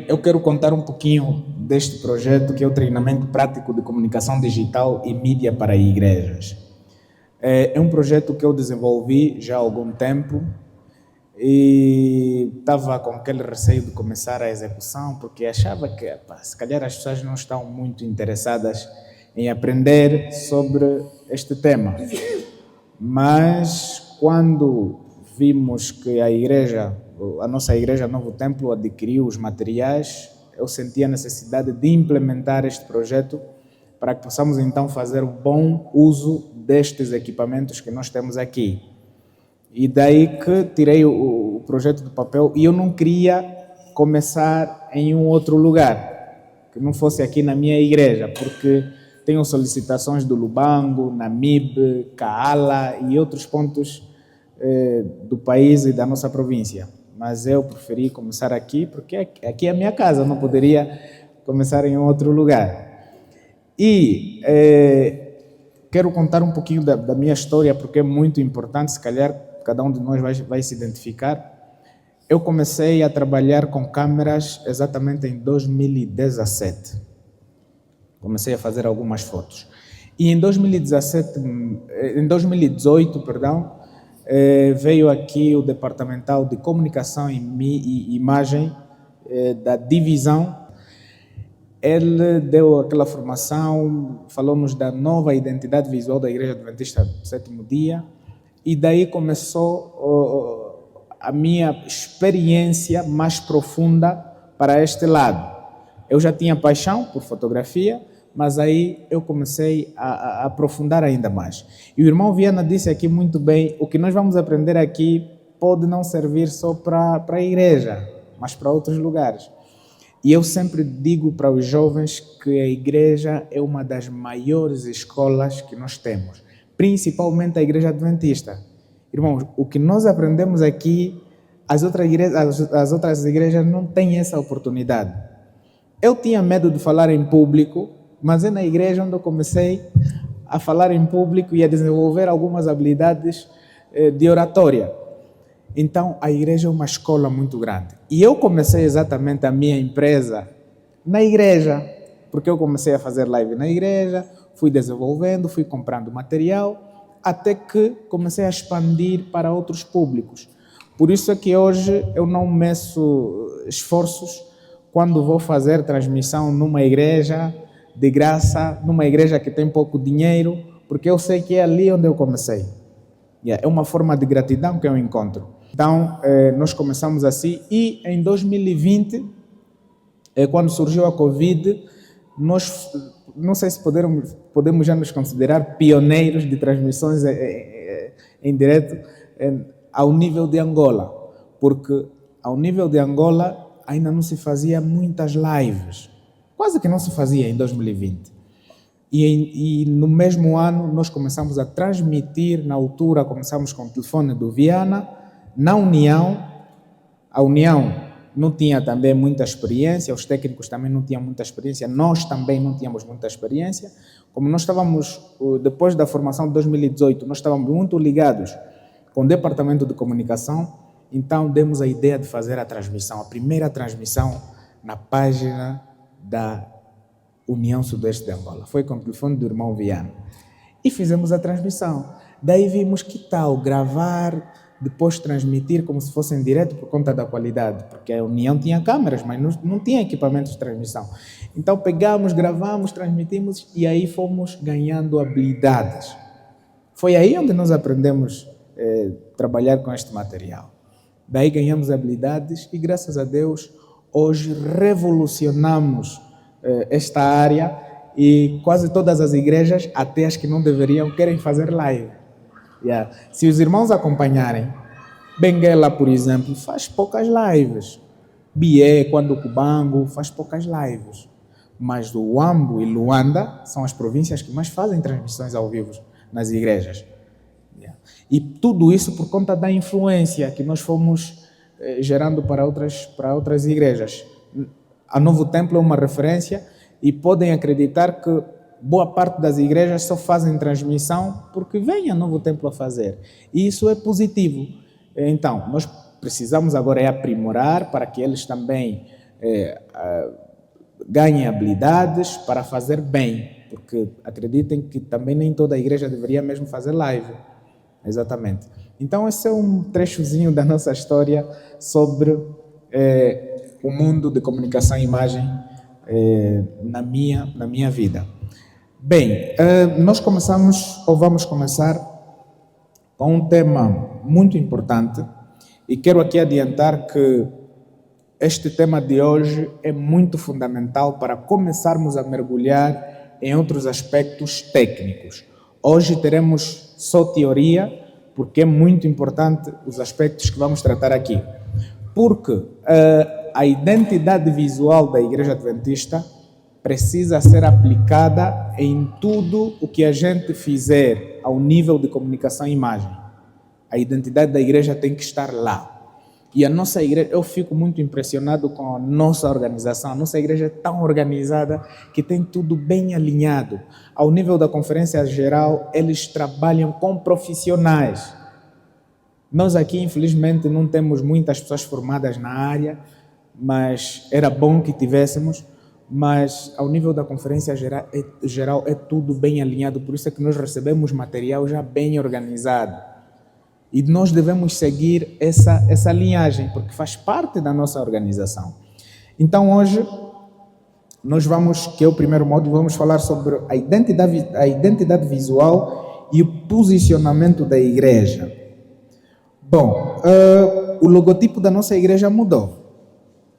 eu quero contar um pouquinho deste projeto que é o Treinamento Prático de Comunicação Digital e Mídia para Igrejas. É um projeto que eu desenvolvi já há algum tempo e estava com aquele receio de começar a execução, porque achava que, se calhar, as pessoas não estão muito interessadas em aprender sobre este tema. Mas quando vimos que a nossa igreja Novo Templo adquiriu os materiais, eu senti a necessidade de implementar este projeto para que possamos então fazer um bom uso destes equipamentos que nós temos aqui. E daí que tirei o projeto do papel e eu não queria começar em um outro lugar, que não fosse aqui na minha igreja, porque tenho solicitações do Lubango, Namibe, Kaala e outros pontos do país e da nossa província. Mas eu preferi começar aqui, porque aqui é a minha casa, eu não poderia começar em outro lugar. E quero contar um pouquinho da minha história, porque é muito importante, se calhar cada um de nós vai se identificar. Eu comecei a trabalhar com câmeras exatamente em 2017. Comecei a fazer algumas fotos. E em 2018, veio aqui o Departamental de Comunicação e Imagem da divisão. Ele deu aquela formação, falou-nos da nova identidade visual da Igreja Adventista do Sétimo Dia, e daí começou a minha experiência mais profunda para este lado. Eu já tinha paixão por fotografia, mas aí eu comecei a aprofundar ainda mais. E o irmão Viana disse aqui muito bem, o que nós vamos aprender aqui pode não servir só para a igreja, mas para outros lugares. E eu sempre digo para os jovens que a igreja é uma das maiores escolas que nós temos, principalmente a igreja adventista. Irmãos, o que nós aprendemos aqui, as outras igrejas não têm essa oportunidade. Eu tinha medo de falar em público, mas é na igreja onde eu comecei a falar em público e a desenvolver algumas habilidades de oratória. Então, a igreja é uma escola muito grande. E eu comecei exatamente a minha empresa na igreja, porque eu comecei a fazer live na igreja, fui desenvolvendo, fui comprando material, até que comecei a expandir para outros públicos. Por isso é que hoje eu não meço esforços quando vou fazer transmissão numa igreja de graça, numa igreja que tem pouco dinheiro, porque eu sei que é ali onde eu comecei. É uma forma de gratidão que eu encontro. Então, nós começamos assim e em 2020, quando surgiu a Covid, nós, não sei se podemos já nos considerar pioneiros de transmissões em direto ao nível de Angola, porque ao nível de Angola ainda não se fazia muitas lives, quase que não se fazia em 2020. E no mesmo ano nós começamos a transmitir, na altura começamos com o telefone do Viana, na União. A União não tinha também muita experiência, os técnicos também não tinham muita experiência, nós também não tínhamos muita experiência. Como nós estávamos, depois da formação de 2018, nós estávamos muito ligados com o Departamento de Comunicação, então demos a ideia de fazer a transmissão, a primeira transmissão na página da União Sudoeste de Angola. Foi com o telefone do irmão Viana. E fizemos a transmissão. Daí vimos que tal gravar, depois transmitir como se fosse em direto por conta da qualidade, porque a União tinha câmeras, mas não tinha equipamentos de transmissão. Então pegamos, gravamos, transmitimos e aí fomos ganhando habilidades. Foi aí onde nós aprendemos a trabalhar com este material. Daí ganhamos habilidades e, graças a Deus, hoje revolucionamos esta área e quase todas as igrejas, até as que não deveriam, querem fazer live. Se os irmãos acompanharem, Benguela, por exemplo, faz poucas lives. Bié, quando o Cubango, faz poucas lives. Mas o Uambo e Luanda são as províncias que mais fazem transmissões ao vivo nas igrejas. E tudo isso por conta da influência que nós fomos gerando para outras igrejas. A Novo Templo é uma referência e podem acreditar que boa parte das igrejas só fazem transmissão porque vem a Novo Templo a fazer. E isso é positivo. Então, nós precisamos agora aprimorar para que eles também ganhem habilidades para fazer bem, porque acreditem que também nem toda a igreja deveria mesmo fazer live. Exatamente. Então, esse é um trechozinho da nossa história sobre o mundo de comunicação e imagem na minha vida. Bem, nós vamos começar com um tema muito importante e quero aqui adiantar que este tema de hoje é muito fundamental para começarmos a mergulhar em outros aspectos técnicos. Hoje teremos só teoria, porque é muito importante os aspectos que vamos tratar aqui. Porque a identidade visual da Igreja Adventista precisa ser aplicada em tudo o que a gente fizer ao nível de comunicação e imagem. A identidade da igreja tem que estar lá. E a nossa igreja, eu fico muito impressionado com a nossa organização. A nossa igreja é tão organizada que tem tudo bem alinhado. Ao nível da conferência geral, eles trabalham com profissionais. Nós aqui, infelizmente, não temos muitas pessoas formadas na área, mas era bom que tivéssemos. Mas ao nível da conferência geral é tudo bem alinhado, por isso é que nós recebemos material já bem organizado. E nós devemos seguir essa linhagem, porque faz parte da nossa organização. Então hoje, que é o primeiro módulo, vamos falar sobre a identidade visual e o posicionamento da igreja. Bom, o logotipo da nossa igreja mudou.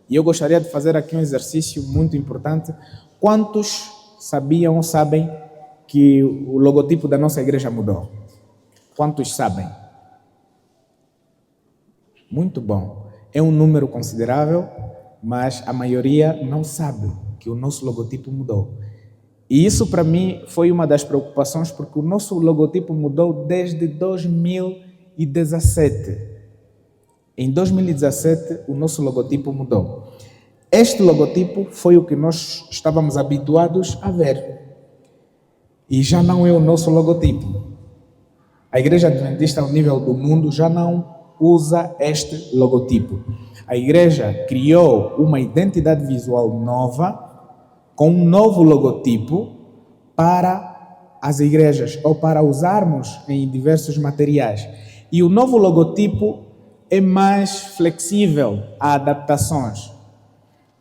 E eu gostaria de fazer aqui um exercício muito importante. Quantos sabiam ou sabem que o logotipo da nossa igreja mudou? Quantos sabem? Muito bom. É um número considerável, mas a maioria não sabe que o nosso logotipo mudou. E isso para mim foi uma das preocupações, porque o nosso logotipo mudou desde 2017. Em 2017, o nosso logotipo mudou. Este logotipo foi o que nós estávamos habituados a ver. E já não é o nosso logotipo. A Igreja Adventista, ao nível do mundo, já não usa este logotipo. A Igreja criou uma identidade visual nova, com um novo logotipo, para as igrejas, ou para usarmos em diversos materiais. E o novo logotipo é mais flexível a adaptações.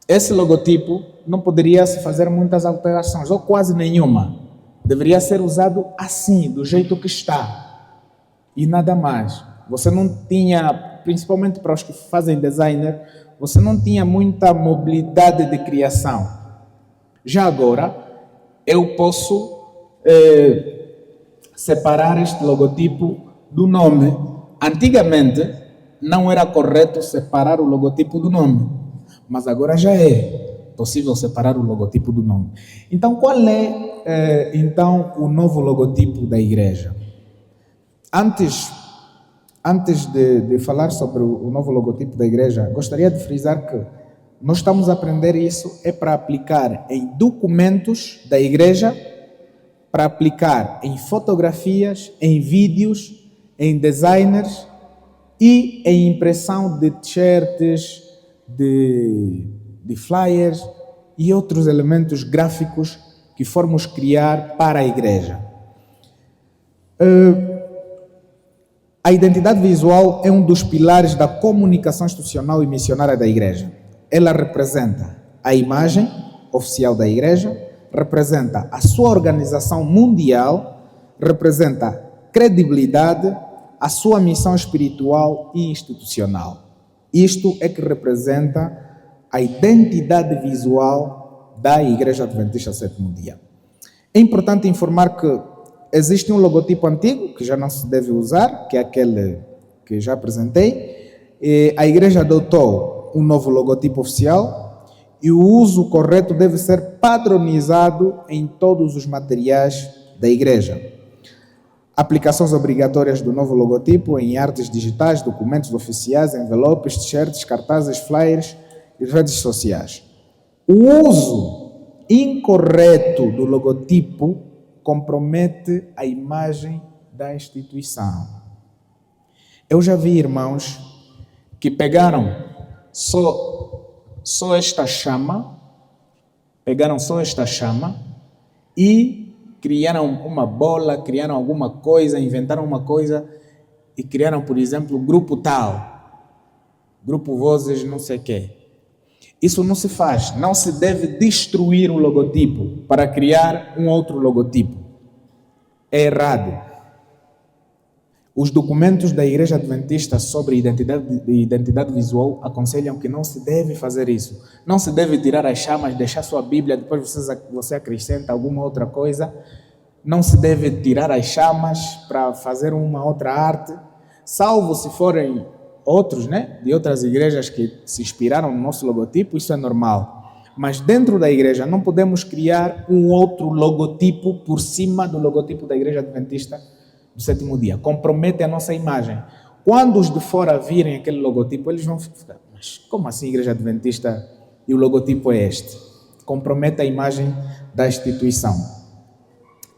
Esse logotipo não poderia se fazer muitas alterações, ou quase nenhuma. Deveria ser usado assim, do jeito que está. E nada mais. Você não tinha, principalmente para os que fazem designer, você não tinha muita mobilidade de criação. Já agora, eu posso separar este logotipo do nome. Antigamente, não era correto separar o logotipo do nome, mas agora já é possível separar o logotipo do nome. Então, qual é então o novo logotipo da igreja? Antes de falar sobre o novo logotipo da igreja, gostaria de frisar que nós estamos a aprender isso para aplicar em documentos da igreja, para aplicar em fotografias, em vídeos, em designers e em impressão de t-shirts, de flyers e outros elementos gráficos que formos criar para a igreja. A identidade visual é um dos pilares da comunicação institucional e missionária da igreja. Ela representa a imagem oficial da igreja, representa a sua organização mundial, representa credibilidade, a sua missão espiritual e institucional. Isto é que representa a identidade visual da Igreja Adventista Sétimo Dia. É importante informar que existe um logotipo antigo, que já não se deve usar, que é aquele que já apresentei. A igreja adotou um novo logotipo oficial e o uso correto deve ser padronizado em todos os materiais da igreja. Aplicações obrigatórias do novo logotipo em artes digitais, documentos oficiais, envelopes, t-shirts, cartazes, flyers e redes sociais. O uso incorreto do logotipo compromete a imagem da instituição. Eu já vi irmãos que pegaram só só esta chama, pegaram só esta chama e criaram uma bola, criaram alguma coisa, inventaram uma coisa e criaram, por exemplo, grupo tal, grupo Vozes não sei o quê. Isso não se faz, não se deve destruir o logotipo para criar um outro logotipo. É errado. Os documentos da Igreja Adventista sobre identidade visual aconselham que não se deve fazer isso. Não se deve tirar as chamas, deixar sua Bíblia, depois você acrescenta alguma outra coisa. Não se deve tirar as chamas para fazer uma outra arte, salvo se forem outros, né, de outras igrejas que se inspiraram no nosso logotipo, isso é normal. Mas dentro da igreja não podemos criar um outro logotipo por cima do logotipo da Igreja Adventista do Sétimo Dia. Compromete a nossa imagem. Quando os de fora virem aquele logotipo, eles vão ficar, mas como assim Igreja Adventista e o logotipo é este? Compromete a imagem da instituição.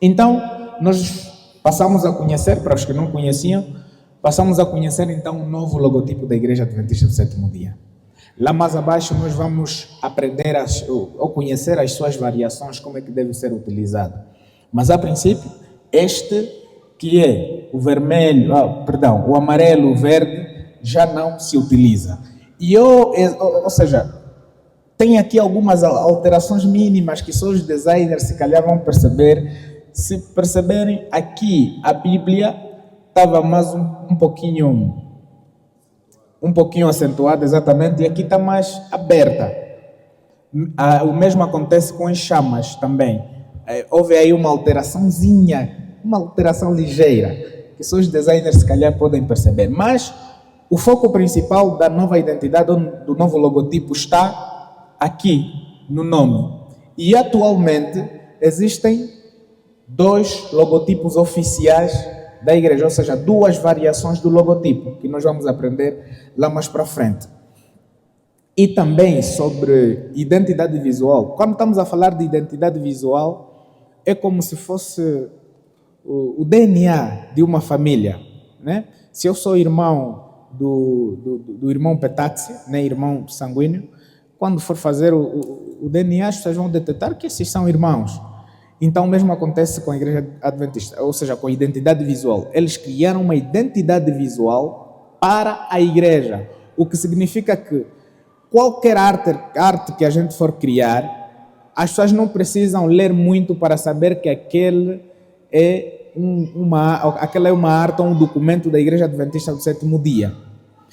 Então, nós passamos a conhecer, para os que não conheciam, passamos a conhecer então o novo logotipo da Igreja Adventista do Sétimo Dia. Lá mais abaixo nós vamos aprender ou conhecer as suas variações, como é que deve ser utilizado. Mas a princípio, este que é o vermelho, o amarelo, o verde, já não se utiliza. Ou seja, tem aqui algumas alterações mínimas que só os designers se calhar vão perceber. Se perceberem, aqui a Bíblia estava mais um pouquinho acentuada, exatamente, e aqui está mais aberta. O mesmo acontece com as chamas também. Houve aí uma alteraçãozinha, uma alteração ligeira, que só os designers se calhar podem perceber. Mas o foco principal da nova identidade, do novo logotipo, está aqui, no nome. E atualmente existem 2 logotipos oficiais da igreja, ou seja, 2 variações do logotipo, que nós vamos aprender lá mais para frente. E também sobre identidade visual. Quando estamos a falar de identidade visual, é como se fosse o DNA de uma família, né? Se eu sou irmão do irmão Petaxi, né, irmão sanguíneo, quando for fazer o DNA, as pessoas vão detectar que esses são irmãos. Então, o mesmo acontece com a Igreja Adventista, ou seja, com a identidade visual. Eles criaram uma identidade visual para a igreja, o que significa que qualquer arte que a gente for criar, as pessoas não precisam ler muito para saber que aquela é uma arte ou um documento da Igreja Adventista do Sétimo Dia.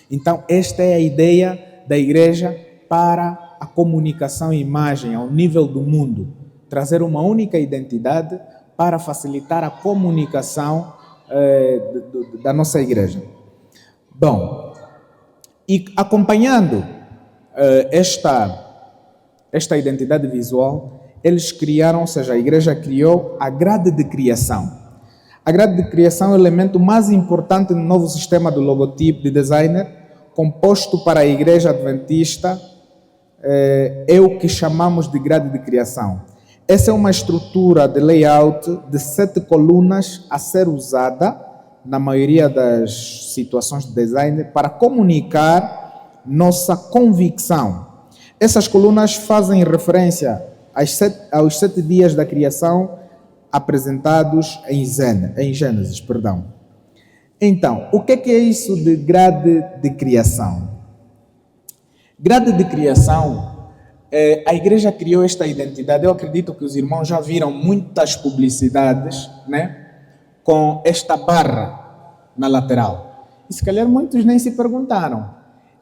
Então, esta é a ideia da igreja para a comunicação e imagem ao nível do mundo. Trazer uma única identidade para facilitar a comunicação da nossa igreja. Bom, e acompanhando esta identidade visual, eles criaram, ou seja, a igreja criou a grade de criação. A grade de criação é o elemento mais importante no novo sistema do logotipo de designer, composto para a Igreja Adventista, é o que chamamos de grade de criação. Essa é uma estrutura de layout de 7 colunas a ser usada na maioria das situações de design para comunicar nossa convicção. Essas colunas fazem referência aos 7 dias da criação apresentados em Gênesis. Então, o que é isso de grade de criação? Grade de criação, a igreja criou esta identidade. Eu acredito que os irmãos já viram muitas publicidades, né, com esta barra na lateral. E se calhar muitos nem se perguntaram.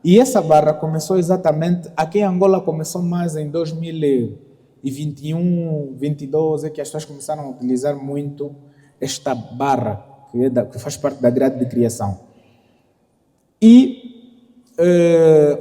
E essa barra começou exatamente, aqui em Angola começou mais em 2021, 2022, é que as pessoas começaram a utilizar muito esta barra, que faz parte da grade de criação. E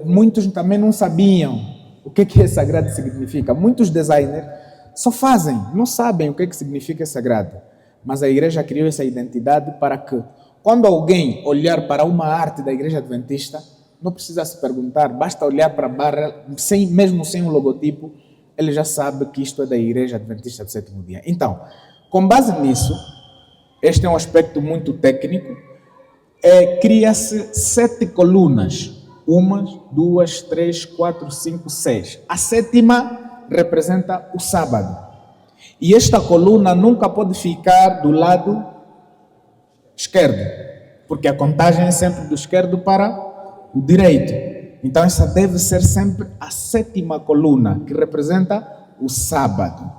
muitos também não sabiam o que essa grade significa. Muitos designers só fazem, não sabem o que significa essa grade. Mas a igreja criou essa identidade para que, quando alguém olhar para uma arte da Igreja Adventista, não precisa se perguntar, basta olhar para a barra, mesmo sem um logotipo, ele já sabe que isto é da Igreja Adventista do Sétimo Dia. Então, com base nisso, este é um aspecto muito técnico, cria-se 7 colunas. Uma, duas, três, quatro, cinco, seis. A sétima representa o sábado. E esta coluna nunca pode ficar do lado esquerdo, porque a contagem é sempre do esquerdo para o direito. Então essa deve ser sempre a sétima coluna, que representa o sábado.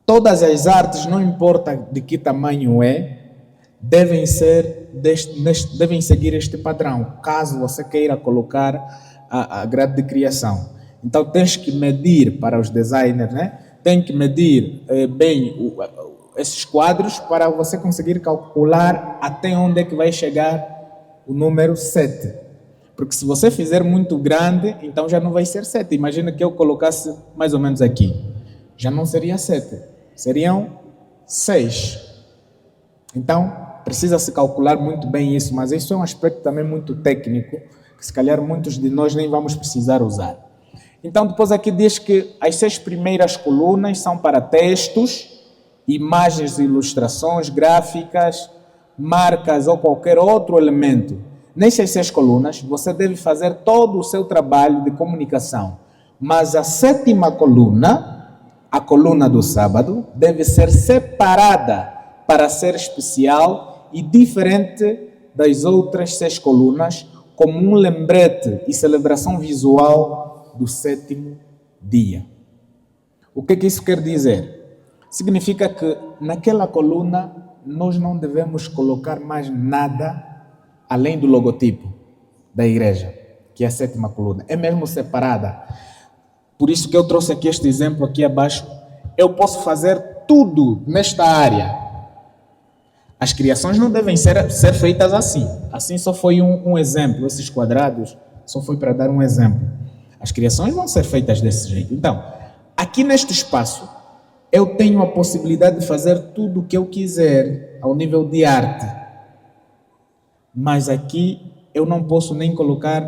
Todas as artes, não importa de que tamanho é, devem seguir este padrão, caso você queira colocar a grade de criação. Então tens que medir para os designers, né? Tem que medir bem esses quadros para você conseguir calcular até onde é que vai chegar o número 7. Porque se você fizer muito grande, então já não vai ser 7. Imagina que eu colocasse mais ou menos aqui. Já não seria 7, seriam 6. Então, precisa se calcular muito bem isso, mas isso é um aspecto também muito técnico, que se calhar muitos de nós nem vamos precisar usar. Então, depois aqui diz que as 6 primeiras colunas são para textos, imagens, ilustrações, gráficas, marcas ou qualquer outro elemento. Nessas 6 colunas, você deve fazer todo o seu trabalho de comunicação. Mas a sétima coluna, a coluna do sábado, deve ser separada para ser especial e diferente das outras 6 colunas, como um lembrete e celebração visual do 7º dia. O que isso quer dizer? Significa que naquela coluna nós não devemos colocar mais nada além do logotipo da igreja, que é a 7ª coluna. É mesmo separada. Por isso que eu trouxe aqui este exemplo aqui abaixo. Eu posso fazer tudo nesta área. As criações não devem ser feitas assim. Assim só foi um exemplo. Esses quadrados só foi para dar um exemplo. As criações vão ser feitas desse jeito. Então, aqui neste espaço, eu tenho a possibilidade de fazer tudo o que eu quiser ao nível de arte. Mas aqui eu não posso nem colocar,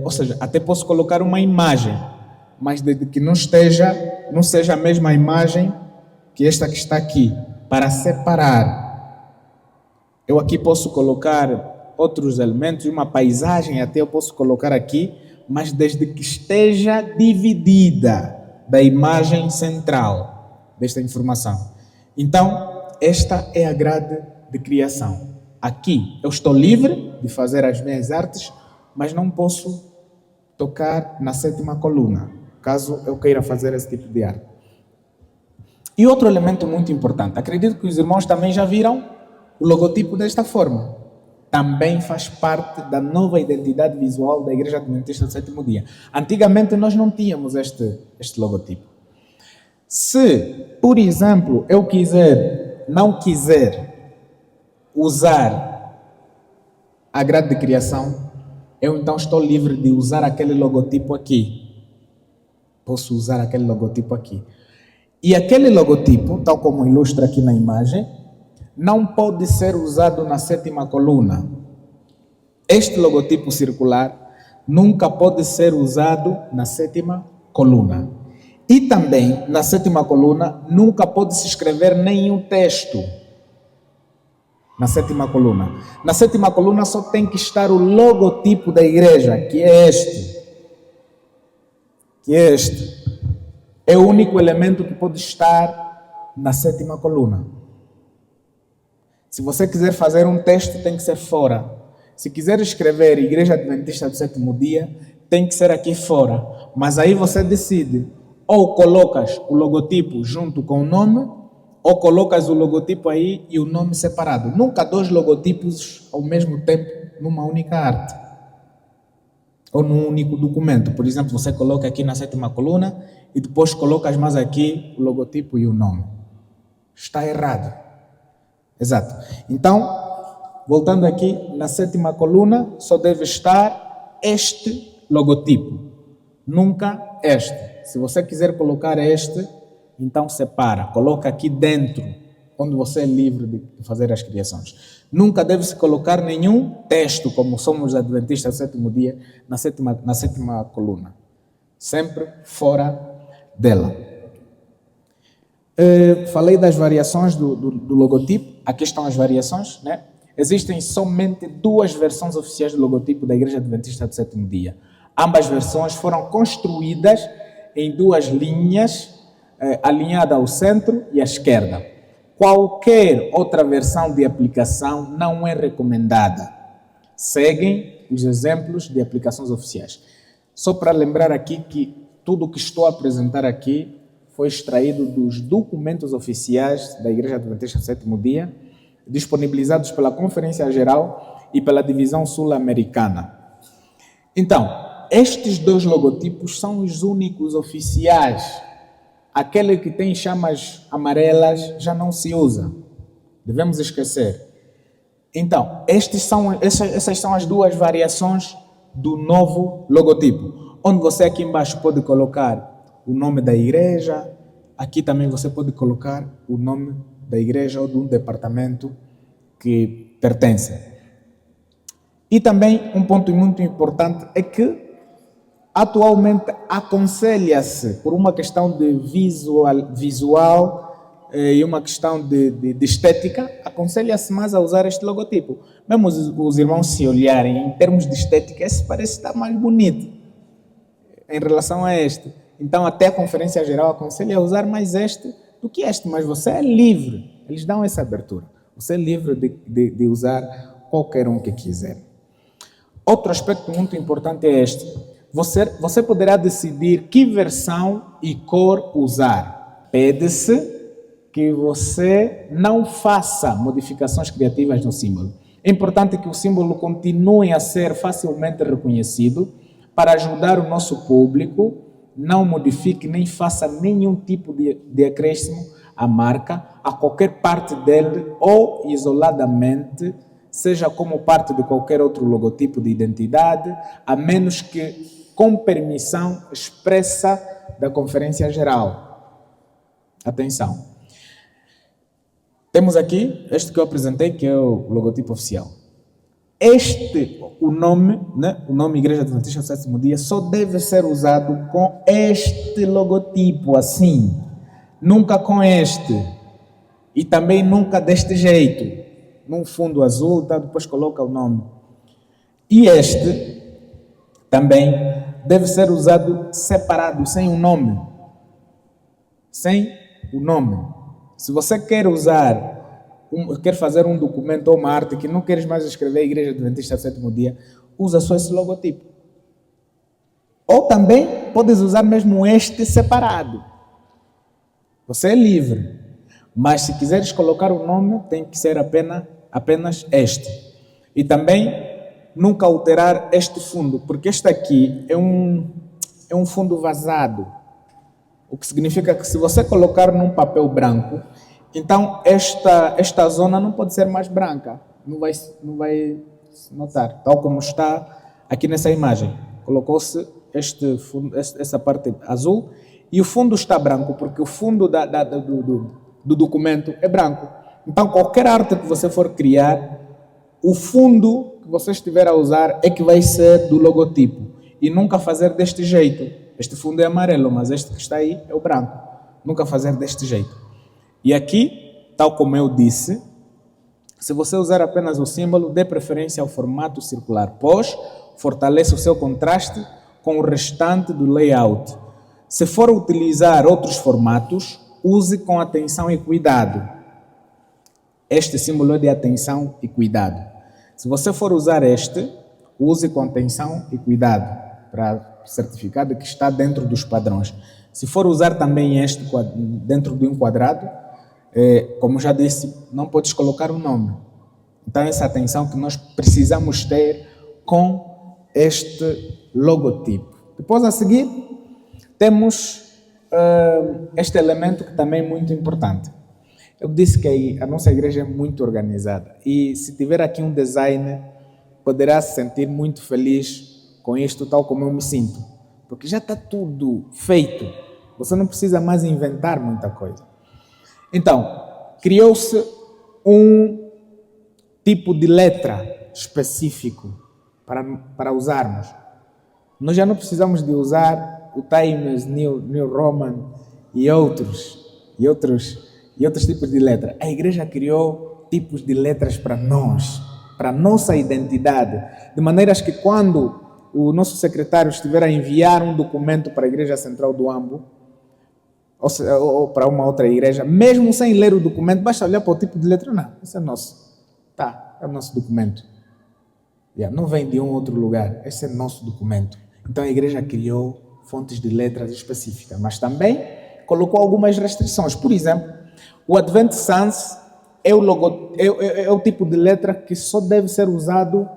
ou seja, até posso colocar uma imagem, mas desde que não seja a mesma imagem que esta que está aqui, para separar. Eu aqui posso colocar outros elementos, uma paisagem até eu posso colocar aqui, mas desde que esteja dividida da imagem central desta informação. Então, esta é a grade de criação. Aqui eu estou livre de fazer as minhas artes, mas não posso tocar na 7ª coluna, caso eu queira fazer esse tipo de arte. E outro elemento muito importante, acredito que os irmãos também já viram o logotipo desta forma. Também faz parte da nova identidade visual da Igreja Adventista do 7º dia. Antigamente nós não tínhamos este logotipo. Se, por exemplo, eu não quiser usar a grade de criação, eu então estou livre de usar aquele logotipo aqui. Posso usar aquele logotipo aqui. E aquele logotipo, tal como ilustra aqui na imagem, não pode ser usado na 7ª coluna. Este logotipo circular nunca pode ser usado na 7ª coluna. E também, na 7ª coluna, nunca pode se escrever nenhum texto. Na 7ª coluna. Na 7ª coluna só tem que estar o logotipo da igreja, que é este. É o único elemento que pode estar na 7ª coluna. Se você quiser fazer um texto, tem que ser fora. Se quiser escrever Igreja Adventista do 7º dia, tem que ser aqui fora. Mas aí você decide. Ou colocas o logotipo junto com o nome, ou colocas o logotipo aí e o nome separado. Nunca 2 logotipos ao mesmo tempo numa única arte. Ou num único documento. Por exemplo, você coloca aqui na 7ª coluna e depois colocas mais aqui o logotipo e o nome. Está errado. Exato. Então, voltando aqui, na 7ª coluna só deve estar este logotipo. Nunca este. Se você quiser colocar este, então separa. Coloca aqui dentro, onde você é livre de fazer as criações. Nunca deve-se colocar nenhum texto, como somos adventistas do 7º dia, na 7ª coluna. Sempre fora dela. Falei das variações do logotipo. Aqui estão as variações, né? existem somente 2 versões oficiais do logotipo da Igreja Adventista do Sétimo Dia. Ambas versões foram construídas em 2 linhas, alinhadas ao centro e à esquerda. Qualquer outra versão de aplicação não é recomendada. Seguem os exemplos de aplicações oficiais. Só para lembrar aqui que tudo o que estou a apresentar aqui foi extraído dos documentos oficiais da Igreja Adventista do Sétimo Dia, disponibilizados pela Conferência Geral e pela Divisão Sul-Americana. Então, estes 2 logotipos são os únicos oficiais. Aquele que tem chamas amarelas já não se usa. Devemos esquecer. Então, essas são as 2 variações do novo logotipo, onde você aqui embaixo pode colocar o nome da igreja, aqui também você pode colocar o nome da igreja ou do departamento que pertence. E também um ponto muito importante é que atualmente aconselha-se, por uma questão de visual e uma questão de estética, aconselha-se mais a usar este logotipo. Mesmo os irmãos se olharem em termos de estética, esse parece estar mais bonito em relação a este. Então até a Conferência Geral aconselha a usar mais este do que este, mas você é livre, eles dão essa abertura. Você é livre de usar qualquer um que quiser. Outro aspecto muito importante é este. Você poderá decidir que versão e cor usar. Pede-se que você não faça modificações criativas no símbolo. É importante que o símbolo continue a ser facilmente reconhecido para ajudar o nosso público. Não modifique nem faça nenhum tipo de acréscimo à marca, a qualquer parte dele ou isoladamente, seja como parte de qualquer outro logotipo de identidade, a menos que com permissão expressa da Conferência Geral. Atenção. Temos aqui este que eu apresentei, que é o logotipo oficial. O nome Igreja Adventista do Sétimo Dia, só deve ser usado com este logotipo, assim. Nunca com este. E também nunca deste jeito. Num fundo azul, tá? Depois coloca o nome. E este também deve ser usado separado, sem o nome. Sem o nome. Se você quer quer fazer um documento ou uma arte que não queres mais escrever Igreja Adventista do Sétimo Dia, usa só esse logotipo. Ou também podes usar mesmo este separado. Você é livre. Mas se quiseres colocar o nome, tem que ser apenas este. E também nunca alterar este fundo, porque este aqui é um fundo vazado. O que significa que se você colocar num papel branco, então esta zona não pode ser mais branca. Não vai se notar. Tal como está aqui nessa imagem. Colocou-se essa parte azul e o fundo está branco, porque o fundo do documento é branco. Então qualquer arte que você for criar, o fundo que você estiver a usar é que vai ser do logotipo. E nunca fazer deste jeito. Este fundo é amarelo, mas este que está aí é o branco. Nunca fazer deste jeito. E aqui, tal como eu disse, se você usar apenas o símbolo, dê preferência ao formato circular, pois fortalece o seu contraste com o restante do layout. Se for utilizar outros formatos, use com atenção e cuidado. Este símbolo é de atenção e cuidado. Se você for usar use com atenção e cuidado, para certificar de que está dentro dos padrões. Se for usar também este dentro de um quadrado, como já disse, não podes colocar o nome. Então, essa atenção que nós precisamos ter com este logotipo. Depois, a seguir, temos este elemento que também é muito importante. Eu disse que a nossa igreja é muito organizada e se tiver aqui um designer, poderá se sentir muito feliz com isto, tal como eu me sinto, porque já está tudo feito. Você não precisa mais inventar muita coisa. Então, criou-se um tipo de letra específico para usarmos. Nós já não precisamos de usar o Times New Roman e outros tipos de letra. A igreja criou tipos de letras para nós, para a nossa identidade, de maneiras que quando o nosso secretário estiver a enviar um documento para a Igreja Central do Ambo, ou para uma outra igreja, mesmo sem ler o documento, basta olhar para o tipo de letra. Não, esse é nosso. Tá, é o nosso documento. Não vem de um outro lugar, esse é nosso documento. Então a igreja criou fontes de letras específicas, mas também colocou algumas restrições. Por exemplo, o Advent Sans é o tipo de letra que só deve ser usado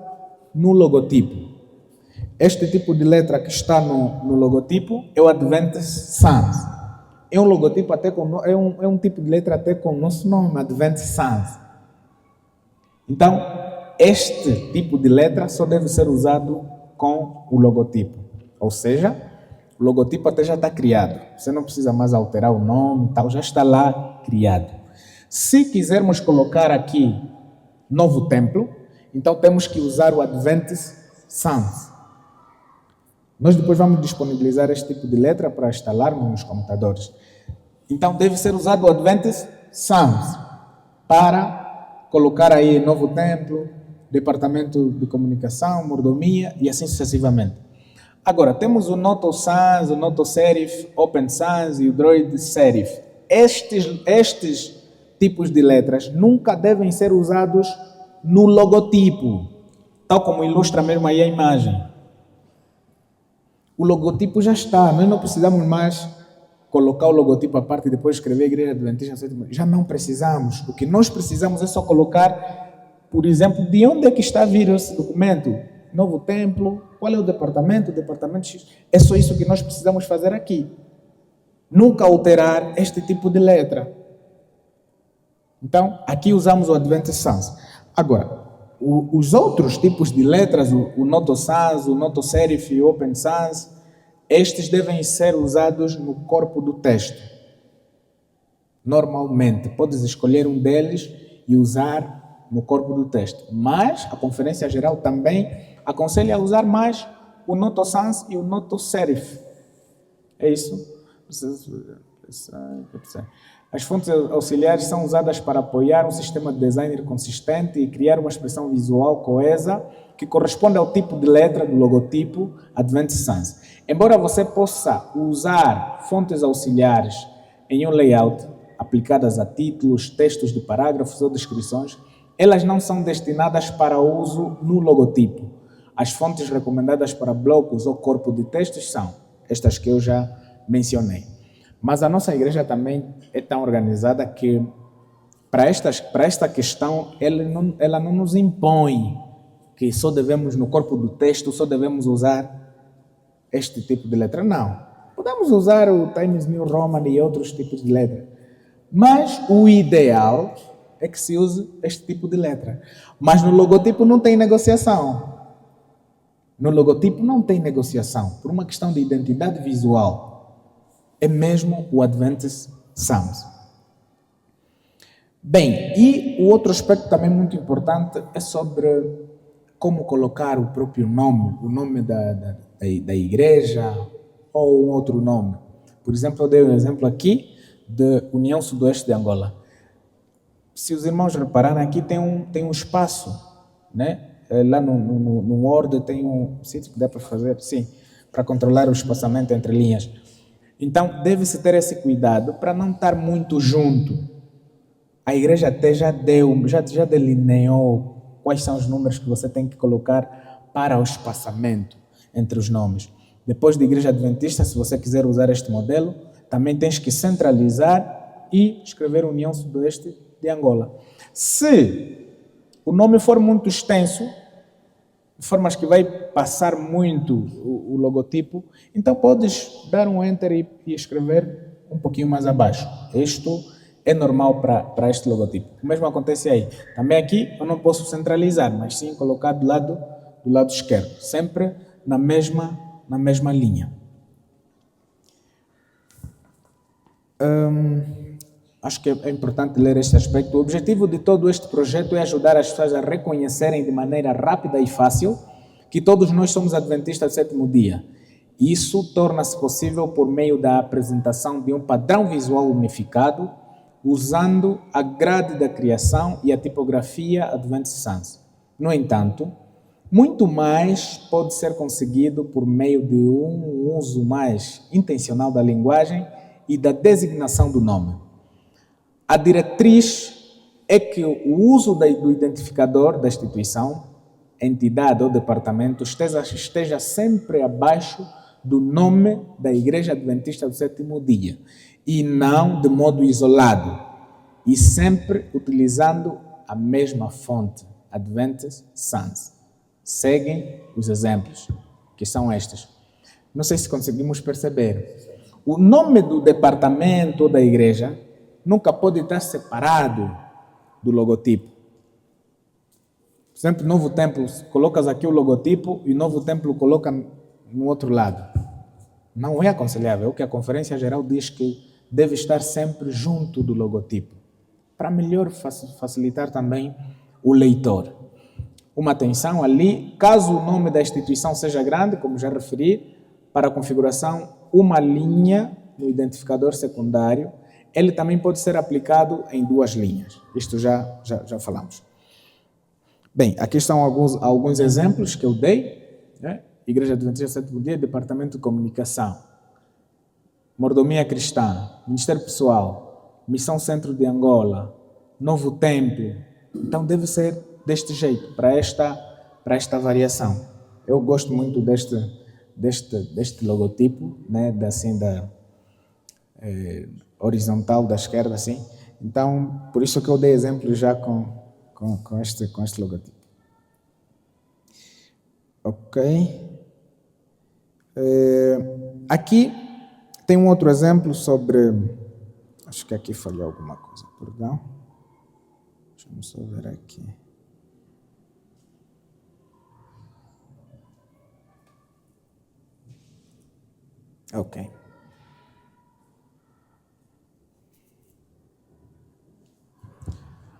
no logotipo. Este tipo de letra que está no logotipo é o Advent Sans. É um logotipo até é um tipo de letra até com o nosso nome, Advent Sans. Então, este tipo de letra só deve ser usado com o logotipo. Ou seja, o logotipo até já está criado. Você não precisa mais alterar o nome, tal, já está lá criado. Se quisermos colocar aqui Novo Templo, então temos que usar o Advent Sans. Nós depois vamos disponibilizar este tipo de letra para instalarmos nos computadores. Então deve ser usado o Advent Sans para colocar aí Novo Templo, Departamento de Comunicação, Mordomia e assim sucessivamente. Agora, temos o Noto Sans, o Noto Serif, Open Sans e o Droid Serif. Estes tipos de letras nunca devem ser usados no logotipo, tal como ilustra mesmo aí a imagem. O logotipo já está, nós não precisamos mais colocar o logotipo à parte e depois escrever Igreja Adventista Sétimo. Já não precisamos. O que nós precisamos é só colocar, por exemplo, de onde é que está a vir esse documento. Novo Templo, qual é o departamento X. É só isso que nós precisamos fazer aqui. Nunca alterar este tipo de letra. Então, aqui usamos o Advent Sans. Agora, os outros tipos de letras, o Noto Sans, o Noto Serif e o Open Sans, estes devem ser usados no corpo do texto. Normalmente, podes escolher um deles e usar no corpo do texto. Mas a Conferência Geral também aconselha a usar mais o Noto Sans e o Noto Serif. É isso? As fontes auxiliares são usadas para apoiar um sistema de design consistente e criar uma expressão visual coesa que corresponde ao tipo de letra do logotipo Advent Sans. Embora você possa usar fontes auxiliares em um layout aplicadas a títulos, textos de parágrafos ou descrições, elas não são destinadas para uso no logotipo. As fontes recomendadas para blocos ou corpo de textos são estas que eu já mencionei. Mas a nossa igreja também é tão organizada que, para esta questão, ela não nos impõe que só devemos, no corpo do texto, só devemos usar este tipo de letra. Não. Podemos usar o Times New Roman e outros tipos de letra. Mas o ideal é que se use este tipo de letra. Mas no logotipo não tem negociação. No logotipo não tem negociação, por uma questão de identidade visual. É mesmo o Advent Sans. Bem, e o outro aspecto também muito importante é sobre como colocar o próprio nome, o nome da igreja ou um outro nome. Por exemplo, eu dei um exemplo aqui de União Sudoeste de Angola. Se os irmãos repararem, aqui tem um espaço, né? Lá no Word tem um sítio que dá para fazer, sim, para controlar o espaçamento entre linhas. Então, deve-se ter esse cuidado para não estar muito junto. A igreja até já delineou quais são os números que você tem que colocar para o espaçamento entre os nomes. Depois da Igreja Adventista, se você quiser usar este modelo, também tens que centralizar e escrever União Sudoeste de Angola. Se o nome for muito extenso, de formas que vai passar muito o logotipo, então podes dar um Enter e escrever um pouquinho mais abaixo. Isto é normal para este logotipo. O mesmo acontece aí. Também aqui eu não posso centralizar, mas sim colocar do lado esquerdo, sempre na mesma linha. Acho que é importante ler este aspecto. O objetivo de todo este projeto é ajudar as pessoas a reconhecerem de maneira rápida e fácil que todos nós somos adventistas do sétimo dia. Isso torna-se possível por meio da apresentação de um padrão visual unificado, usando a grade da criação e a tipografia Adventist Sans. No entanto, muito mais pode ser conseguido por meio de um uso mais intencional da linguagem e da designação do nome. A diretriz é que o uso do identificador da instituição, entidade ou departamento esteja sempre abaixo do nome da Igreja Adventista do Sétimo Dia e não de modo isolado, e sempre utilizando a mesma fonte, Adventist Sans. Seguem os exemplos, que são estes. Não sei se conseguimos perceber. O nome do departamento ou da igreja nunca pode estar separado do logotipo. Por exemplo, Novo Templo, colocas aqui o logotipo e o Novo Templo coloca no outro lado. Não é aconselhável. É o que a Conferência Geral diz, que deve estar sempre junto do logotipo, para melhor facilitar também o leitor. Uma atenção ali, caso o nome da instituição seja grande, como já referi, para a configuração, uma linha no identificador secundário, ele também pode ser aplicado em 2 linhas. Isto já falamos. Bem, aqui estão alguns exemplos que eu dei, né? Igreja Adventista do Sétimo Dia, Departamento de Comunicação, Mordomia Cristã, Ministério Pessoal, Missão Centro de Angola, Novo Templo. Então deve ser deste jeito, para esta variação. Eu gosto muito deste logotipo, né, horizontal da esquerda, assim. Então, por isso que eu dei exemplo já com este logotipo. Ok. Aqui tem um outro exemplo sobre... Acho que aqui falhou alguma coisa, perdão. Deixa eu só ver aqui. Ok.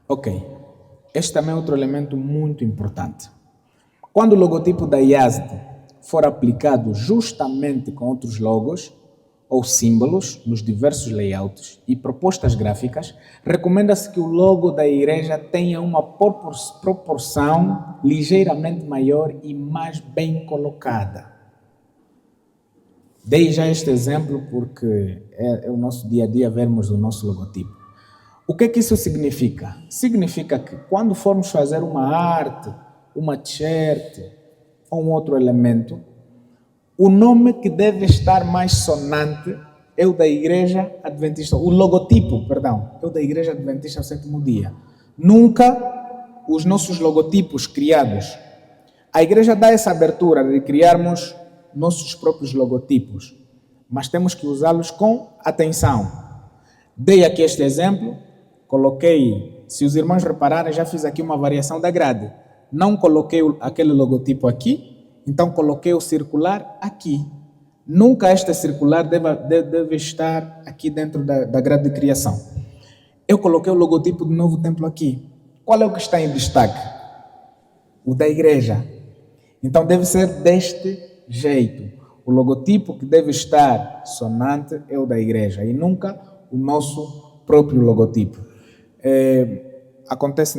Ok. Este também é outro elemento muito importante. Quando o logotipo da IASD for aplicado justamente com outros logos ou símbolos nos diversos layouts e propostas gráficas, recomenda-se que o logo da igreja tenha uma proporção ligeiramente maior e mais bem colocada. Dei já este exemplo porque é o nosso dia a dia vermos o nosso logotipo. O que é que isso significa? Significa que quando formos fazer uma arte, uma t-shirt ou um outro elemento, o nome que deve estar mais sonante é o da Igreja Adventista, o logotipo, perdão, é o da Igreja Adventista do Sétimo Dia. Nunca os nossos logotipos criados. A igreja dá essa abertura de criarmos nossos próprios logotipos, mas temos que usá-los com atenção. Dei aqui este exemplo, coloquei, se os irmãos repararem, já fiz aqui uma variação da grade. Não coloquei aquele logotipo aqui, então coloquei o circular aqui. Nunca este circular deve estar aqui dentro da grade de criação. Eu coloquei o logotipo do Novo Templo aqui. Qual é o que está em destaque? O da igreja. Então deve ser deste jeito. O logotipo que deve estar sonante é o da igreja e nunca o nosso próprio logotipo. Acontece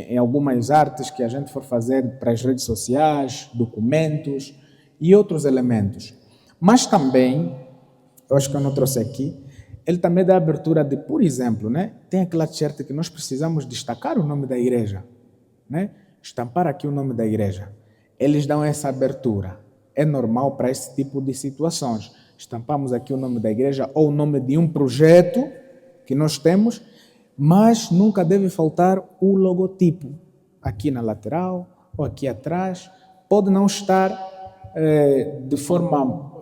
em algumas artes que a gente for fazer para as redes sociais, documentos e outros elementos. Mas também, eu acho que eu não trouxe aqui, ele também dá abertura de, por exemplo, né, tem aquela t-shirt que nós precisamos destacar o nome da igreja, né, estampar aqui o nome da igreja. Eles dão essa abertura. É normal para esse tipo de situações. Estampamos aqui o nome da igreja ou o nome de um projeto que nós temos, mas nunca deve faltar o logotipo. Aqui na lateral ou aqui atrás. Pode não estar de forma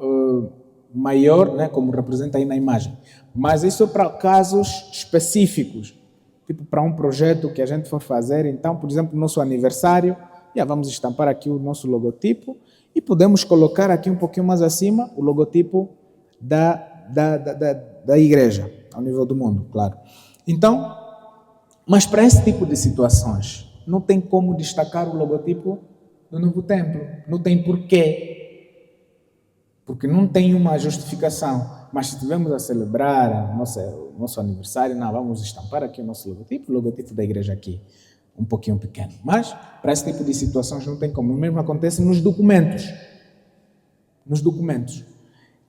maior, né, como representa aí na imagem. Mas isso é para casos específicos. Tipo para um projeto que a gente for fazer. Então, por exemplo, no nosso aniversário, já vamos estampar aqui o nosso logotipo e podemos colocar aqui um pouquinho mais acima o logotipo da igreja, ao nível do mundo, claro. Então, mas para esse tipo de situações, não tem como destacar o logotipo do Novo Templo. Não tem porquê. Porque não tem uma justificação. Mas se estivermos a celebrar o nosso aniversário, não, vamos estampar aqui o logotipo da igreja aqui, um pouquinho pequeno. Mas, para esse tipo de situações, não tem como. O mesmo acontece nos documentos. Nos documentos.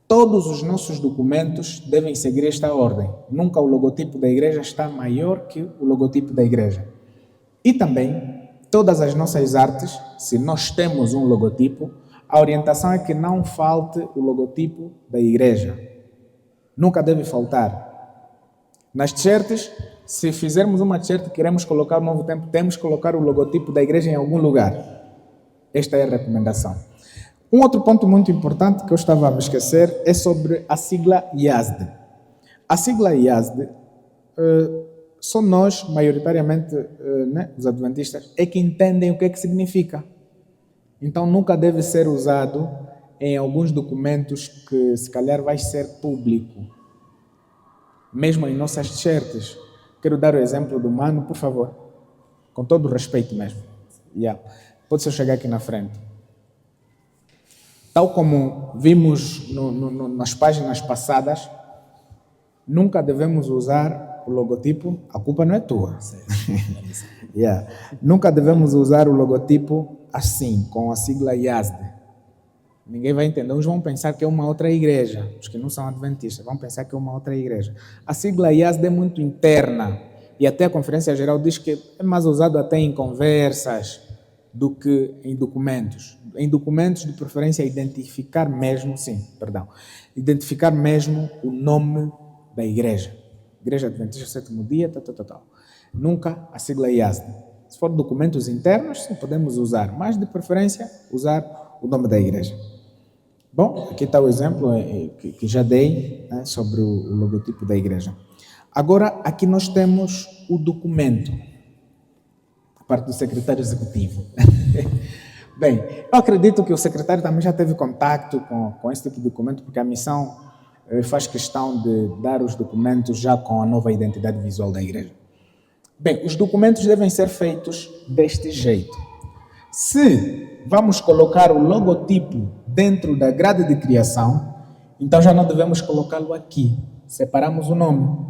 Todos os nossos documentos devem seguir esta ordem. Nunca o logotipo da igreja está maior que o logotipo da igreja. E também, todas as nossas artes, se nós temos um logotipo, a orientação é que não falte o logotipo da igreja. Nunca deve faltar. Nas t-shirts, se fizermos uma t-shirt e queremos colocar o Novo Tempo, temos que colocar o logotipo da igreja em algum lugar. Esta é a recomendação. Um outro ponto muito importante que eu estava a me esquecer é sobre a sigla IASD. A sigla IASD, só nós, maioritariamente, os adventistas, é que entendem o que é que significa. Então, nunca deve ser usado em alguns documentos que, se calhar, vai ser público. Mesmo em nossas t-shirts. Quero dar o exemplo do Mano, por favor. Com todo o respeito mesmo. Pode ser chegar aqui na frente. Tal como vimos nas páginas passadas, nunca devemos usar o logotipo, a culpa não é tua. Nunca devemos usar o logotipo assim, com a sigla IASD. Ninguém vai entender. Uns vão pensar que é uma outra igreja. Os que não são adventistas vão pensar que é uma outra igreja. A sigla IASD é muito interna. E até a Conferência Geral diz que é mais usado até em conversas do que em documentos. Em documentos, de preferência, identificar mesmo o nome da igreja. Igreja Adventista Sétimo Dia, tal. Nunca a sigla IASD. Se for documentos internos, sim, podemos usar, mas de preferência, usar o nome da igreja. Bom, aqui está o exemplo que já dei, né, sobre o logotipo da igreja. Agora, aqui nós temos o documento, a parte do secretário executivo. Bem, eu acredito que o secretário também já teve contato com esse tipo de documento, porque a missão faz questão de dar os documentos já com a nova identidade visual da igreja. Bem, os documentos devem ser feitos deste jeito. Se vamos colocar o logotipo dentro da grade de criação, então já não devemos colocá-lo aqui. Separamos o nome.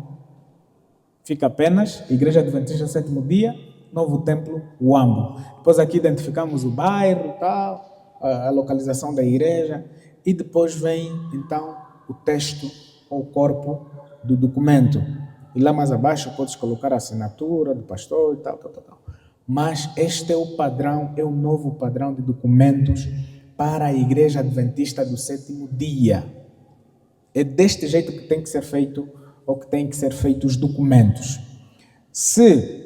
Fica apenas Igreja Adventista Sétimo Dia, Novo Templo, Uambo. Depois aqui identificamos o bairro, a localização da igreja, e depois vem, então, o texto ou o corpo do documento. E lá mais abaixo podes colocar a assinatura do pastor e tal. Mas este é o padrão, é o novo padrão de documentos para a Igreja Adventista do Sétimo Dia. É deste jeito que tem que ser feito, ou que têm que ser feitos os documentos. Se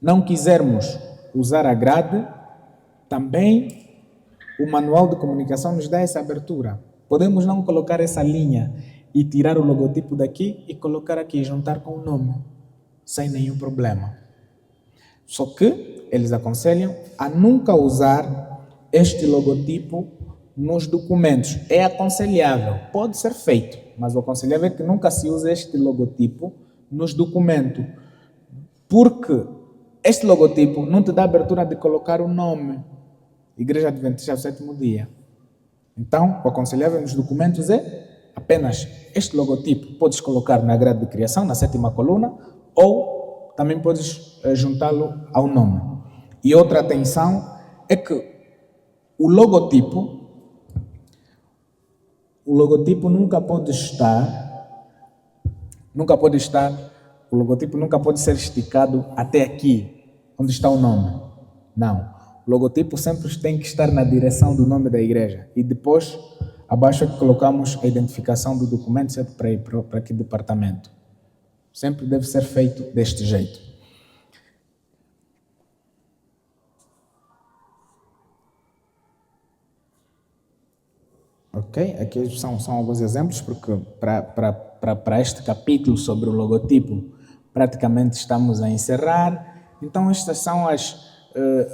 não quisermos usar a grade, também o manual de comunicação nos dá essa abertura. Podemos não colocar essa linha e tirar o logotipo daqui e colocar aqui, juntar com o nome, sem nenhum problema. Só que eles aconselham a nunca usar este logotipo nos documentos. É aconselhável, pode ser feito, mas o aconselhável é que nunca se use este logotipo nos documentos, porque este logotipo não te dá abertura de colocar o nome Igreja Adventista do Sétimo Dia. Então, o aconselhável nos documentos é apenas este logotipo. Podes colocar na grade de criação, na sétima coluna, ou também podes juntá-lo ao nome. E outra atenção é que o logotipo nunca pode ser esticado até aqui, onde está o nome. Não. O logotipo sempre tem que estar na direção do nome da igreja. E depois, abaixo é que colocamos a identificação do documento, certo? Para que departamento. Sempre deve ser feito deste jeito. Ok? Aqui são alguns exemplos, porque para este capítulo sobre o logotipo, praticamente estamos a encerrar. Então, estas são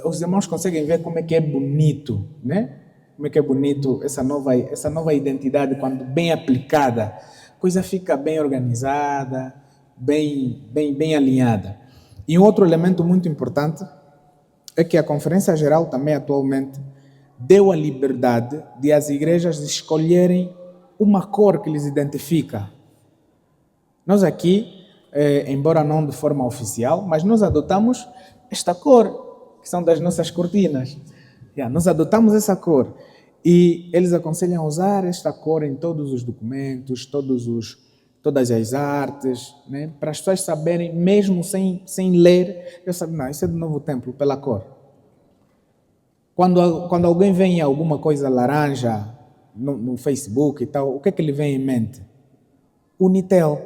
os irmãos conseguem ver como é que é bonito, né? Como é que é bonito essa nova identidade, quando bem aplicada, a coisa fica bem organizada, bem alinhada. E um outro elemento muito importante é que a Conferência Geral também atualmente deu a liberdade de as igrejas escolherem uma cor que lhes identifica. Nós aqui, embora não de forma oficial, mas nós adotamos esta cor, que são das nossas cortinas. Nós adotamos essa cor. E eles aconselham a usar esta cor em todos os documentos, todas as artes, né? Para as pessoas saberem, mesmo sem ler, eu sabia, não, isso é do Novo Templo, pela cor. Quando alguém vê em alguma coisa laranja no Facebook e tal, o que é que ele vem em mente? Unitel.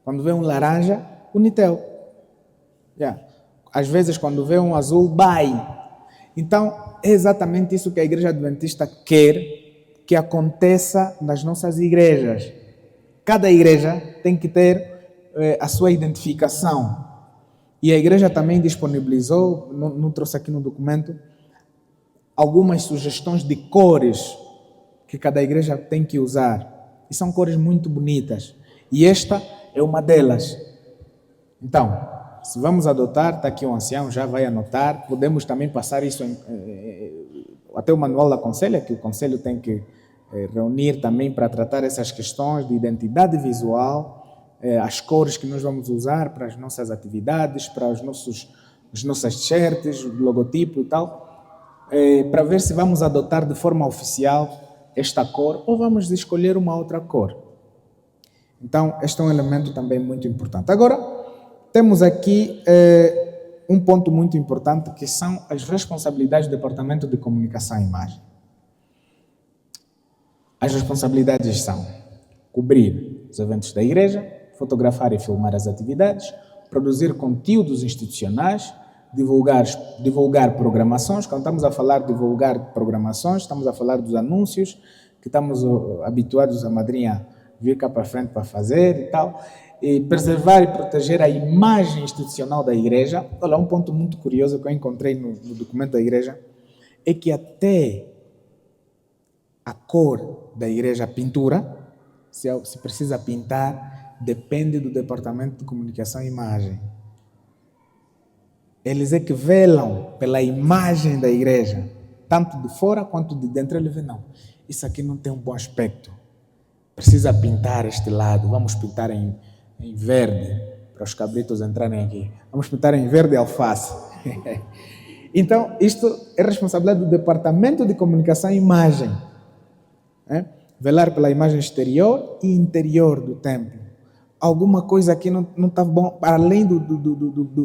Quando vê um laranja, Unitel. Às vezes, quando vê um azul, BAE. Então, é exatamente isso que a Igreja Adventista quer que aconteça nas nossas igrejas. Cada igreja tem que ter a sua identificação. E a igreja também disponibilizou, não trouxe aqui no documento, algumas sugestões de cores que cada igreja tem que usar. E são cores muito bonitas. E esta é uma delas. Então, se vamos adotar, está aqui um ancião, já vai anotar, podemos também passar isso até o manual da Conselho, que o Conselho tem que reunir também para tratar essas questões de identidade visual, as cores que nós vamos usar para as nossas atividades, para as nossas t-shirts, o logotipo e tal, para ver se vamos adotar de forma oficial esta cor ou vamos escolher uma outra cor. Então, este é um elemento também muito importante. Agora, temos aqui um ponto muito importante, que são as responsabilidades do Departamento de Comunicação e Imagem. As responsabilidades são cobrir os eventos da igreja, fotografar e filmar as atividades, produzir conteúdos institucionais, divulgar programações. Quando estamos a falar de divulgar programações, estamos a falar dos anúncios que estamos habituados a madrinha vir cá para frente para fazer e tal. E preservar e proteger a imagem institucional da igreja. Olha, um ponto muito curioso que eu encontrei no documento da igreja é que até a cor da igreja, a pintura, se precisa pintar, depende do Departamento de Comunicação e Imagem. Eles é que velam pela imagem da igreja, tanto de fora quanto de dentro. Eles veem, não, isso aqui não tem um bom aspecto, precisa pintar este lado, vamos pintar em verde, para os cabritos entrarem aqui, vamos pintar em verde alface. Então, isto é responsabilidade do Departamento de Comunicação e Imagem. Velar pela imagem exterior e interior do templo. Alguma coisa aqui não está bom, além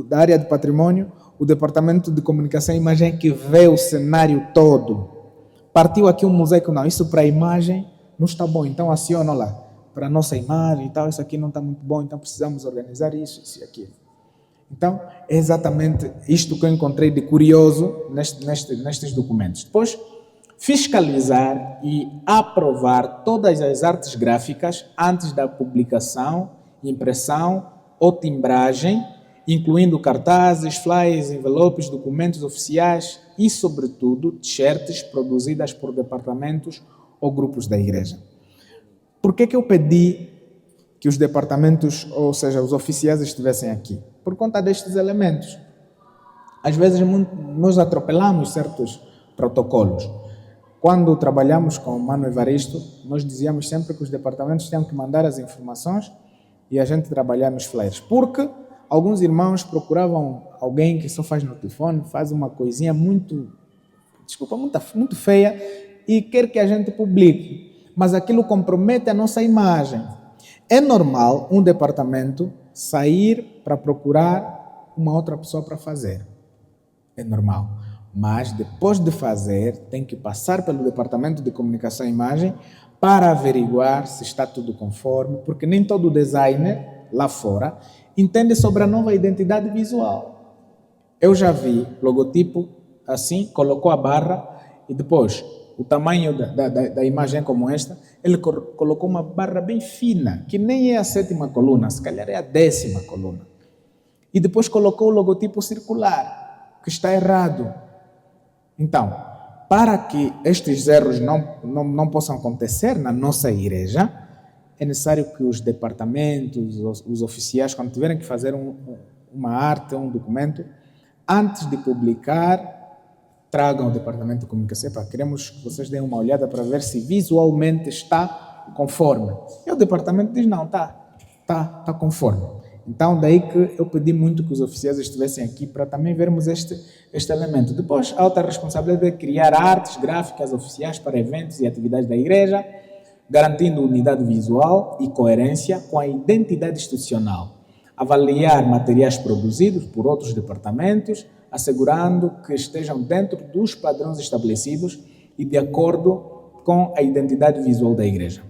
da área de patrimônio, o Departamento de Comunicação e Imagem é que vê o cenário todo. Partiu aqui um mosaico, não, isso para a imagem não está bom, então aciona lá, para a nossa imagem e tal, isso aqui não está muito bom, então precisamos organizar isso e aquilo. Então, é exatamente isto que eu encontrei de curioso nestes documentos. Depois, fiscalizar e aprovar todas as artes gráficas antes da publicação, impressão ou timbragem, incluindo cartazes, flyers, envelopes, documentos oficiais e, sobretudo, t-shirts produzidas por departamentos ou grupos da igreja. Por que eu pedi que os departamentos, ou seja, os oficiais estivessem aqui? Por conta destes elementos. Às vezes nós atropelamos certos protocolos. Quando trabalhamos com o Mano Evaristo, nós dizíamos sempre que os departamentos tinham que mandar as informações e a gente trabalhar nos flyers. Porque alguns irmãos procuravam alguém que só faz no telefone, faz uma coisinha muito feia e quer que a gente publique. Mas aquilo compromete a nossa imagem. É normal um departamento sair para procurar uma outra pessoa para fazer. É normal. Mas depois de fazer, tem que passar pelo Departamento de Comunicação e Imagem para averiguar se está tudo conforme, porque nem todo designer lá fora entende sobre a nova identidade visual. Eu já vi logotipo assim, colocou a barra e depois o tamanho da imagem como esta, ele colocou uma barra bem fina, que nem é a 7ª coluna, se calhar é a 10ª coluna. E depois colocou o logotipo circular, que está errado. Então, para que estes erros não possam acontecer na nossa igreja, é necessário que os departamentos, os oficiais, quando tiverem que fazer uma arte, um documento, antes de publicar, tragam o departamento de comunicação. Queremos que vocês deem uma olhada para ver se visualmente está conforme. E o departamento diz, não, está conforme. Então, daí que eu pedi muito que os oficiais estivessem aqui para também vermos este elemento. Depois, a outra responsabilidade é criar artes gráficas oficiais para eventos e atividades da igreja, garantindo unidade visual e coerência com a identidade institucional. Avaliar materiais produzidos por outros departamentos, assegurando que estejam dentro dos padrões estabelecidos e de acordo com a identidade visual da igreja.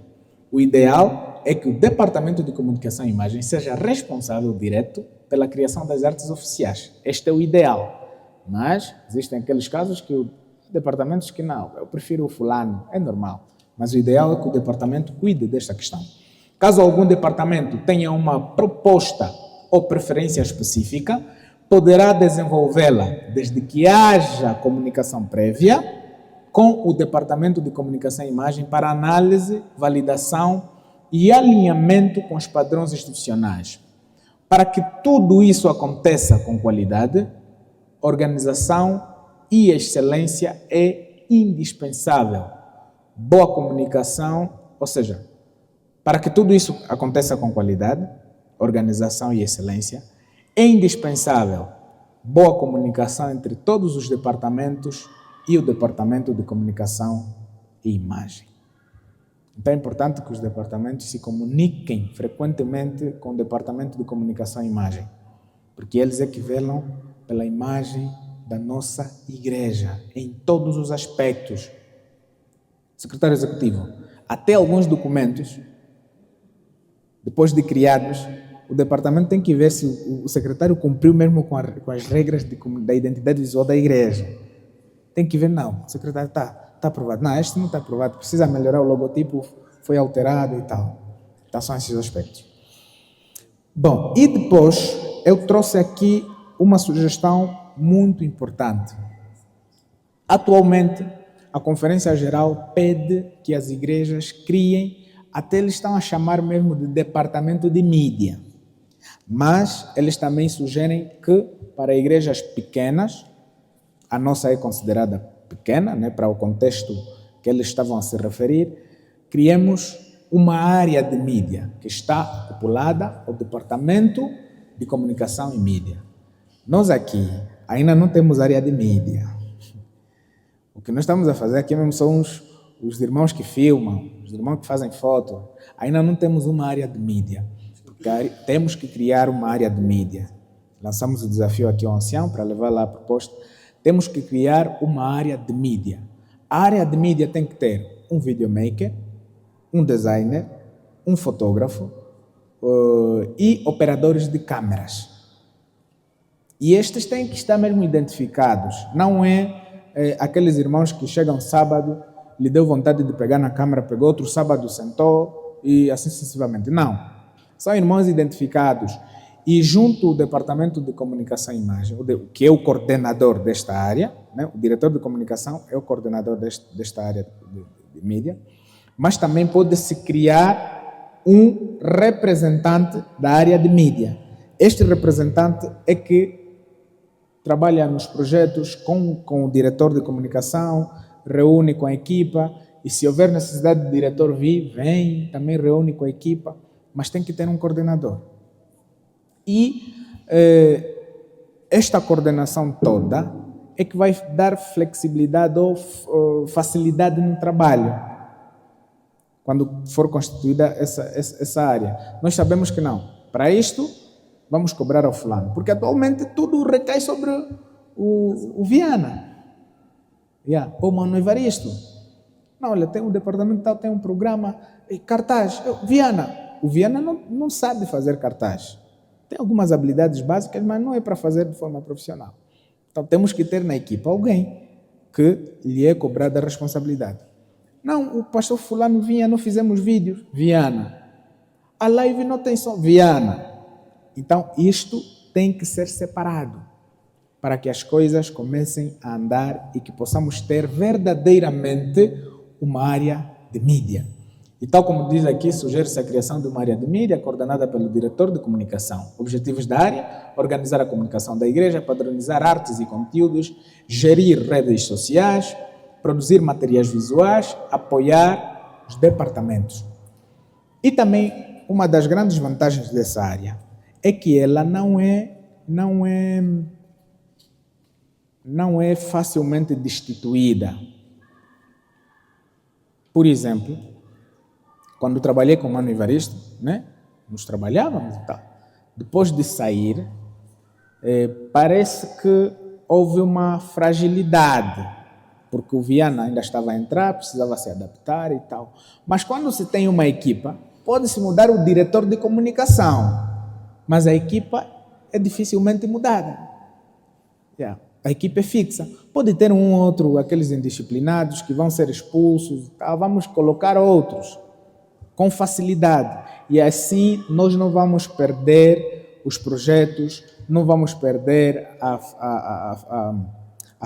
O ideal é que o Departamento de Comunicação e Imagem seja responsável direto pela criação das artes oficiais. Este é o ideal. Mas existem aqueles casos que o departamento diz que não, eu prefiro o fulano, é normal. Mas o ideal é que o departamento cuide desta questão. Caso algum departamento tenha uma proposta ou preferência específica, poderá desenvolvê-la desde que haja comunicação prévia com o Departamento de Comunicação e Imagem para análise, validação e alinhamento com os padrões institucionais. Para que tudo isso aconteça com qualidade, organização e excelência é indispensável. Boa comunicação, ou seja, para que tudo isso aconteça com qualidade, organização e excelência, é indispensável boa comunicação entre todos os departamentos e o Departamento de Comunicação e Imagem. Então é importante que os departamentos se comuniquem frequentemente com o Departamento de Comunicação e Imagem, porque eles é que velam pela imagem da nossa igreja, em todos os aspectos. Secretário Executivo, até alguns documentos, depois de criados, o departamento tem que ver se o secretário cumpriu mesmo com as regras da identidade visual da igreja. Tem que ver, não, o secretário está aprovado. Não, este não está aprovado, precisa melhorar o logotipo, foi alterado e tal. Então são esses aspectos. Bom, e depois eu trouxe aqui uma sugestão muito importante. Atualmente, a Conferência Geral pede que as igrejas criem, até eles estão a chamar mesmo de departamento de mídia. Mas eles também sugerem que para igrejas pequenas, a nossa é considerada pequena, né, para o contexto que eles estavam a se referir, criemos uma área de mídia que está acoplada ao Departamento de Comunicação e Mídia. Nós aqui ainda não temos área de mídia. O que nós estamos a fazer aqui mesmo são os irmãos que filmam, os irmãos que fazem foto. Ainda não temos uma área de mídia. Temos que criar uma área de mídia. Lançamos o desafio aqui ao ancião para levar lá a proposta. Temos que criar uma área de mídia. A área de mídia tem que ter um videomaker, um designer, um fotógrafo e operadores de câmeras. E estes têm que estar mesmo identificados. Não é aqueles irmãos que chegam sábado, lhe deu vontade de pegar na câmera, pegou outro sábado, sentou e assim sucessivamente. Não. São irmãos identificados. E junto ao Departamento de Comunicação e Imagem, que é o coordenador desta área, né? O diretor de comunicação é o coordenador desta área de mídia, mas também pode-se criar um representante da área de mídia. Este representante é que trabalha nos projetos com o diretor de comunicação, reúne com a equipa, e se houver necessidade de diretor vir, vem, também reúne com a equipa, mas tem que ter um coordenador. E esta coordenação toda é que vai dar flexibilidade ou facilidade no trabalho, quando for constituída essa área. Nós sabemos que não. Para isto, vamos cobrar ao fulano, porque atualmente tudo recai sobre o Viana. Ou o Mano Evaristo. Não, olha, tem um departamento tal, tem um programa, cartaz. Viana. O Viana não sabe fazer cartaz. Tem algumas habilidades básicas, mas não é para fazer de forma profissional. Então temos que ter na equipa alguém que lhe é cobrada a responsabilidade. Não, o pastor fulano vinha, não fizemos vídeos. Viana. A live não tem som. Viana. Então isto tem que ser separado para que as coisas comecem a andar e que possamos ter verdadeiramente uma área de mídia. E tal como diz aqui, sugere-se a criação de uma área de mídia coordenada pelo diretor de comunicação. Objetivos da área: organizar a comunicação da igreja, padronizar artes e conteúdos, gerir redes sociais, produzir materiais visuais, apoiar os departamentos. E também, uma das grandes vantagens dessa área é que ela não é facilmente destituída. Por exemplo, quando trabalhei com o Mano Evaristo, né? Nós trabalhávamos e tal. Depois de sair, parece que houve uma fragilidade, porque o Viana ainda estava a entrar, precisava se adaptar e tal. Mas quando se tem uma equipa, pode-se mudar o diretor de comunicação, mas a equipa é dificilmente mudada. A equipe é fixa. Pode ter um ou outro, aqueles indisciplinados que vão ser expulsos, tá? Vamos colocar outros com facilidade. E assim nós não vamos perder os projetos, não vamos perder a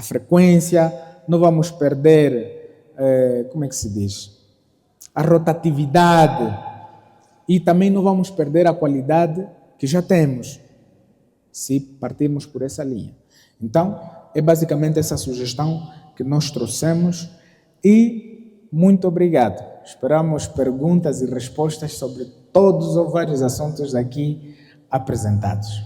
frequência, não vamos perder, como é que se diz? A rotatividade. E também não vamos perder a qualidade que já temos, se partirmos por essa linha. Então, é basicamente essa sugestão que nós trouxemos e muito obrigado. Esperamos perguntas e respostas sobre todos ou vários assuntos aqui apresentados.